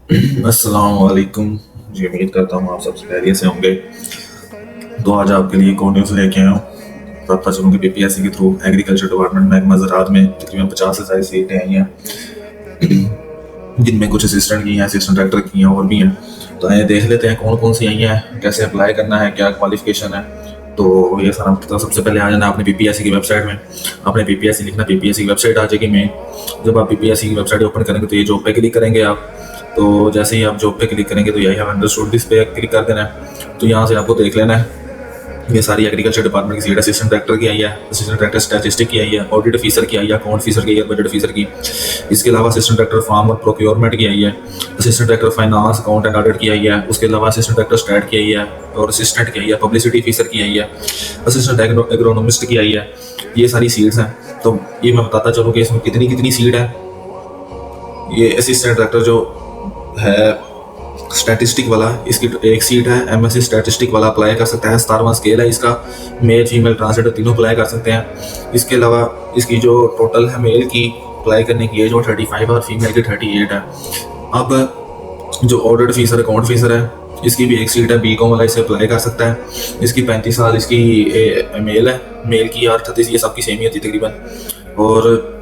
अस्सलाम वालेकुम जी। उम्मीद करता हूँ आप सब खैरियत से होंगे। तो आज आपके लिए एक और न्यूज़ लेके आया हूँ। पता चलूँ कि पीपीएससी के थ्रू एग्रीकल्चर डिपार्टमेंट में मज़रात में तकरीबन 50 से ज़्यादा सीटें आई हैं, जिनमें कुछ असिस्टेंट की हैं, असिस्टेंट डायरेक्टर की हैं और भी हैं। तो आइए देख लेते हैं कौन कौन सी आई हैं, कैसे अप्लाई करना है, क्या क्वालिफिकेशन है। तो ये सारा तो सबसे पहले आ जाना आपने पीपीएससी की वेबसाइट में। आपने पीपीएससी लिखना, पीपीएससी की वेबसाइट आ जाएगी मेन। जब आप पीपीएससी की वेबसाइट ओपन करेंगे तो ये जॉब पे क्लिक करेंगे आप। तो जैसे ही आप जॉब पे क्लिक करेंगे तो यही आप अंडरस्टूड दिस पे क्लिक कर देना है। तो यहाँ से आपको देख लेना है ये सारी एग्रीकल्चर डिपार्टमेंट की सीट असिस्टेंट डायरेक्टर की आई है, असिस्टेंट डायरेक्टर स्टैटिस्टिक की आई है, ऑडिट ऑफिसर की आई है, अकाउंट ऑफिसर की आई है, बजट ऑफिसर की। इसके अलावा असिस्टेंट डायरेक्टर फार्म और प्रोक्योरमेंट की आई है, assistant director finance account and audit की आई है। उसके अलावा असिस्टेंट डायरेक्टर स्टैट की आई है और असिस्टेंट की आई है, पब्लिसिटी ऑफिसर की आई है, असिस्टेंट एग्रोनोमिस्ट की आई है। ये सारी सीट्स हैं। तो ये मैं बताता चलूँ कि इसमें कितनी कितनी सीट है। ये असिस्टेंट डायरेक्टर जो है स्टैटिस्टिक वाला, इसकी एक सीट है। एमएससी स्टैटिस्टिक वाला अप्लाई कर सकता है। 17वां स्केल है इसका। मेल फीमेल ट्रांसजेंडर तीनों अप्लाई कर सकते हैं। इसके अलावा इसकी जो टोटल है मेल की अप्लाई करने की एज वो 35 और फीमेल की 38 है। अब जो ऑडिट ऑफिसर अकाउंट ऑफिसर है, इसकी भी एक सीट है। बीकॉम वाला इसे अप्लाई कर सकता है। इसकी 35 साल इसकी मेल है। मेल की और 38 ये सबकी सेम ही होती तकरीबन। और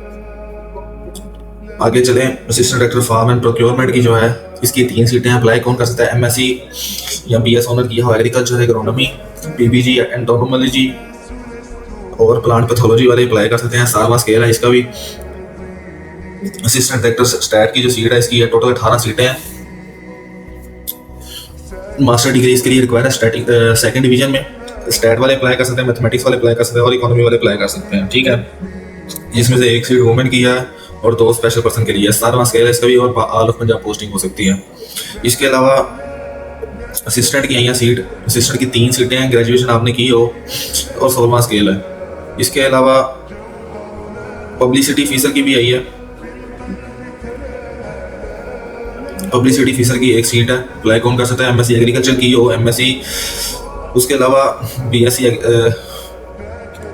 आगे चलें, assistant director farm and procurement की जो है, इसकी 3 सीटें अप्लाई कौन कर सकता है। एमएससी या बीएस ऑनर किया हो एग्रीकल्चर, एग्रोनॉमी, पीपीजी एंटोनोमोलॉजी और प्लांट पैथोलॉजी वाले अप्लाई कर सकते हैं। 7वां स्केल है इसका भी। असिस्टेंट डायरेक्टर स्टैट की जो सीट है इसकी टोटल 18 सीटें हैं। मास्टर डिग्री इसके लिए रिक्वायर है स्टैटिक सेकंड डिवीजन में। स्टैट वाले अप्लाई कर सकते हैं, मैथमेटिक्स वाले अप्लाई कर सकते हैं और इकोनॉमी वाले अप्लाई कर सकते हैं। ठीक है, जिसमें से एक सीट वुमेन की है और 2 स्पेशल पर्सन के लिए। 17वां स्केल है इसका भी और ऑल ऑफ पंजाब पोस्टिंग हो सकती है। इसके अलावा असिस्टेंट की आई है सीट। असिस्टेंट की 3 सीटें हैं, ग्रेजुएशन आपने की हो और 16वां स्केल है। इसके अलावा पब्लिसिटी ऑफिसर की भी आई है। पब्लिसिटी ऑफिसर की एक सीट है, अप्लाई कौन कर सकता है। एमएससी एग्रीकल्चर की हो, एमएससी, उसके अलावा बीएससी।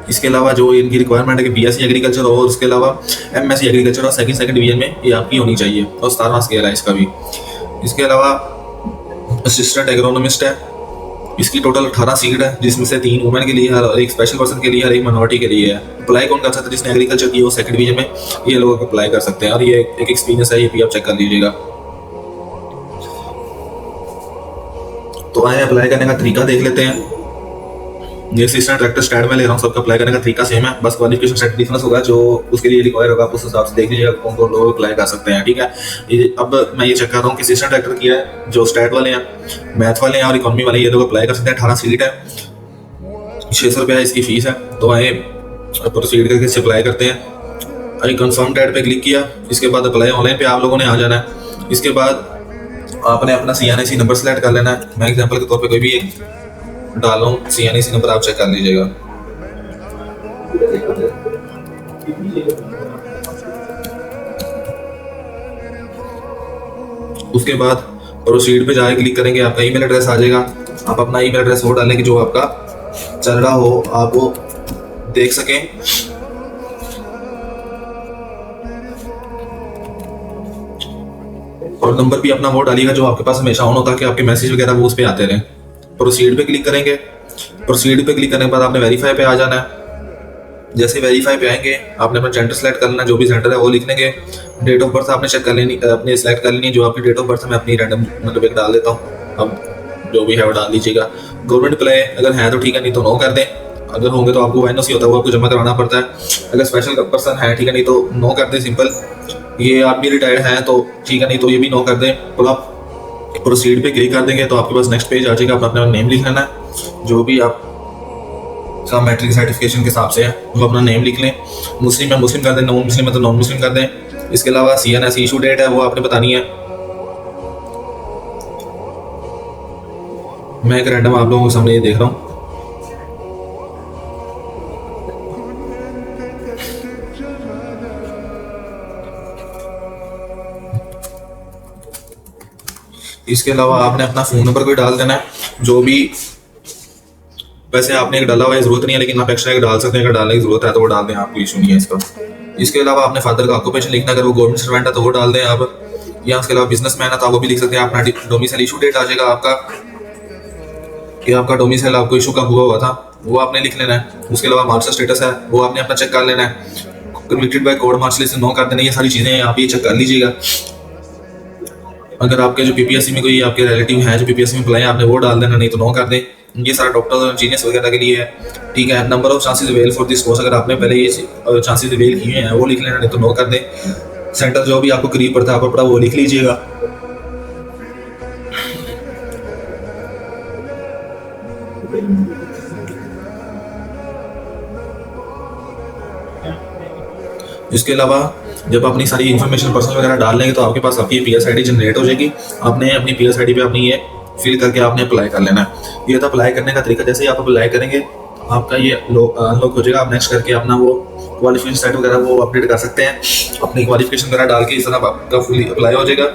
इसके अलावा जो इनकी रिक्वायरमेंट है कि बीएससी एग्रीकल्चर और उसके अलावा एमएससी एग्रीकल्चर और सेकंड डिवीजन में ये आपकी होनी चाहिए। और 17वां स्केल है इसका भी। इसके अलावा असिस्टेंट एग्रोनोमिस्ट है। इसकी टोटल 18 सीट है, जिसमें से 3 वुमेन के लिए है और एक स्पेशल पर्सन के लिए और एक माइनॉरिटी के लिए है। अप्लाई कौन कर सकता है, जिसने एग्रीकल्चर की हो सेकंड डिवीजन में, ये लोग अप्लाई कर सकते हैं। और ये एक एक्सपीरियंस है, ये भी आप चेक कर लीजिएगा। तो आए अप्लाई करने का तरीका देख लेते हैं। ये असिस्टेंट डायरेक्टर स्टैट में ले रहा हूँ, सबका अप्लाई करने का तरीका सेम है, बस क्वालिफिकेशन सेट डिफरेंस होगा जो उसके लिए रिक्वायर होगा। आप उस हिसाब से देख लीजिएगा कौन कौन लोग अप्लाई कर सकते हैं। ठीक है, ये अब मैं ये चेक कर रहा हूँ कि असिस्टेंट डायरेक्टर किया है, जो स्टैट वाले हैं, मैथ वाले हैं और इकोनॉमी वाले, ये लोग अप्लाई कर सकते हैं। 18 सीट है, 600 रुपया इसकी फीस है। तो आए प्रोसीड करके इसे अप्लाई करते हैं। अभी कन्फर्म डेट पे क्लिक किया, इसके बाद अप्लाई ऑनलाइन पे आप लोगों ने आ जाना है। इसके बाद आपने अपना CNIC नंबर सेलेक्ट कर लेना है। मैं एग्जांपल के तौर पे कोई भी एक डाल रहा हूँ, CNIC नंबर आप चेक कर लीजिएगा। उसके बाद प्रोसीड पे जाके क्लिक करेंगे, आपका ईमेल एड्रेस आ जाएगा। आप अपना ईमेल एड्रेस वो डालें कि जो आपका चल रहा हो, आप वो देख सकें। और नंबर भी अपना वो डालिएगा जो आपके पास हमेशा ऑन होता है कि आपके मैसेज वगैरह वो उस पर आते रहे। प्रोसीड पे क्लिक करेंगे। प्रोसीड पे क्लिक करने के बाद आपने वेरीफाई पे आ जाना है। जैसे वेरीफाई पे आएंगे, आपने अपना जेंडर सेलेक्ट कर लेना, जो भी जेंडर है वो लिख लेंगे। डेट ऑफ बर्थ आपने चेक कर लेनी, अपने सेलेक्ट कर लेनी है। जो आपकी डेट ऑफ बर्थ है मैं अपनी रैंडम मतलब एक डाल देता हूँ। अब जो भी है वो डाल लीजिएगा। गवर्नमेंट अप्लाई अगर है तो ठीक है, नहीं तो नो कर दें। अगर होंगे तो आपको NOC होता है, वो आपको जमा कराना पड़ता है। अगर स्पेशल पर्सन है ठीक है, नहीं तो नो कर दें सिंपल। ये आप भी रिटायर्ड हैं तो ठीक है, नहीं तो ये भी नो कर दें। तो आप प्रोसीड पे क्लिक कर देंगे तो आपके पास नेक्स्ट पेज आ जाएगा। अपना नेम लिख लेना है, जो भी आप का मैट्रिक सर्टिफिकेशन के हिसाब से है वो अपना नेम लिख लें। मुस्लिम है मुस्लिम कर दें, नॉन मुस्लिम है तो नॉन मुस्लिम कर दें। इसके अलावा CNS इशू डेट है वो आपने बतानी है। मैं एक रैंडम आप लोगों के सामने ये देख रहा हूँ। इसके अलावा आपने अपना फ़ोन नंबर कोई डाल देना है, जो भी। वैसे आपने एक डाला हुआ है, जरूरत नहीं है, लेकिन आप एक्स्ट्रा एक डाल सकते हैं। अगर डालने की जरूरत है तो वो डाल दें, आपको इशू नहीं है इसका। इसके अलावा आपने फादर का ऑक्यूपेशन लिखना, अगर वो गवर्नमेंट सर्वेंट है तो वो डाल दें आप। या उसके अलावा बिजनेसमैन है तो आप वो भी लिख सकते हैं। अपना डोमिसाइल इशू डेट आ जाएगा आपका, कि आपका डोमिसाइल आपको इशू कब हुआ था, वो आपने लिख लेना है। उसके अलावा मार्क्स स्टेटस है वो आपने अपना चेक कर लेना है। Convicted by court marks list नो कर देना, ये सारी चीज़ें आप ये चेक कर लीजिएगा। अगर आपके जो पीपीएससी में कोई आपके रिलेटिव है जो पीपीएससी में अप्लाई है, आपने वो डाल देना, नहीं तो नो कर दें। ये सारा डॉक्टर और इंजीनियर्स वगैरह के लिए है, ठीक है। Number of chances avail for this course, अगर आपने पहले ये चांसेस अवेल किए हैं वो लिख लेना, नहीं तो नो कर दें। सेंटर जो भी आपको करीब पड़ता है आपको पड़ा वो लिख लीजिएगा। इसके अलावा जब अपनी सारी इन्फॉर्मेशन पर्सनल वगैरह डाल लेंगे तो आपके पास आपकी पीएस आईडी जनरेट हो जाएगी। आपने अपनी पीएस आईडी पे अपनी ये फिल करके आपने अप्लाई कर लेना है। ये था अप्लाई करने का तरीका। जैसे ही आप अप्लाई करेंगे आपका ये अनलॉक हो जाएगा। आप नेक्स्ट करके अपना वो क्वालिफिकेशन सेट वगैरह वो अपडेट कर सकते हैं, अपनी क्वालिफिकेशन वगैरह डाल के इस तरह आपका फुली अप्लाई हो जाएगा।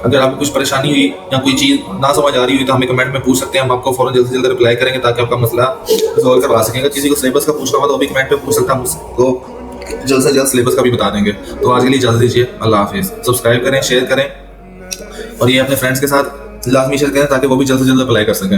अगर आपको कुछ परेशानी हुई या कोई चीज़ ना समझ आ रही हुई तो हमें कमेंट में पूछ सकते हैं, हम आपको फौरन जल्द से जल्द रिप्लाई करेंगे ताकि आपका मसला रिजॉल्व करवा सकेंगे। किसी को सिलेबस का पूछना होगा तो वो भी कमेंट में पूछ सकता है, हम उसको जल्द से जल्द सिलेबस का भी बता देंगे। तो आज के लिए इजाज़त दीजिए, अल्लाह हाफिज़। सब्सक्राइब करें, शेयर करें और ये अपने फ्रेंड्स के साथ लाजमी शेयर करें ताकि वो भी जल्द से जल्द अप्लाई कर सकें।